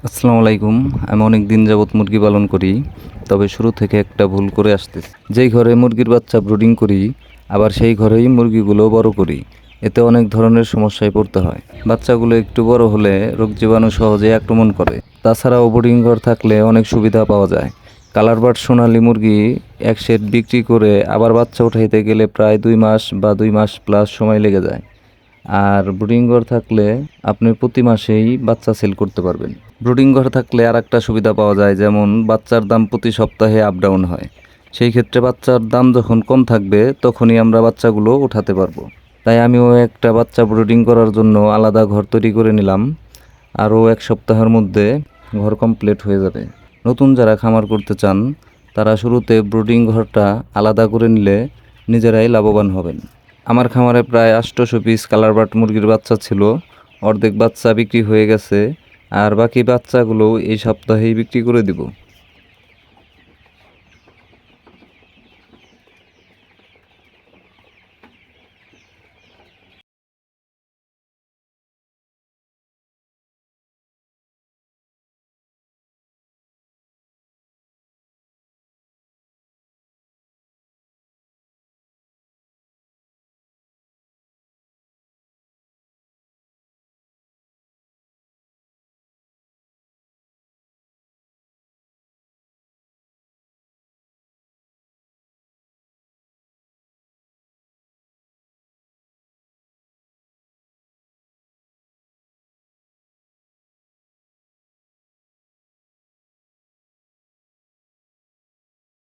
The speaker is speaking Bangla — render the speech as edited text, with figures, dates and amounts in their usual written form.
আসসালামু আলাইকুম। আমি অনেক দিন যাবৎ মুরগি পালন করি, তবে শুরু থেকে একটা ভুল করে আসতেছি। যেই ঘরে মুরগির বাচ্চা ব্রুডিং করি, আবার সেই ঘরেই মুরগিগুলো বড় করি। এতে অনেক ধরনের সমস্যায় পড়তে হয়। বাচ্চাগুলো একটু বড় হলে রোগ জীবাণু সহজে আক্রমণ করে। তাছাড়াও ব্রুডিং ঘর থাকলে অনেক সুবিধা পাওয়া যায়। কালার বার্ড সোনালী মুরগি এক সেট বিক্রি করে আবার বাচ্চা উঠাইতে গেলে প্রায় 2 মাস বা 2 মাস প্লাস সময় লেগে যায়। আর ব্রুডিং ঘর থাকলে আপনি প্রতি মাসেই বাচ্চা সেল করতে পারবেন। ব্রুডিং ঘর থাকলে আর একটা সুবিধা পাওয়া যায়, যেমন বাচ্চার দাম প্রতি সপ্তাহে আপ ডাউন হয়। সেই ক্ষেত্রে বাচ্চার দাম যখন কম থাকবে তখনই আমরা বাচ্চাগুলো উঠাতে পারবো। তাই আমিও একটা বাচ্চা ব্রুডিং করার জন্য আলাদা ঘর তৈরি করে নিলাম। আরও 1 সপ্তাহের মধ্যে ঘর কমপ্লিট হয়ে যাবে। নতুন যারা খামার করতে চান তারা শুরুতে ব্রুডিং ঘরটা আলাদা করে নিলে নিজেরাই লাভবান হবেন। আমার খামারে প্রায় 800 পিস কালার বার্ড মুরগির বাচ্চা ছিল। অর্ধেক বাচ্চা বিক্রি হয়ে গেছে, আর বাকি বাচ্চাগুলো এই সপ্তাহেই বিক্রি করে দিব।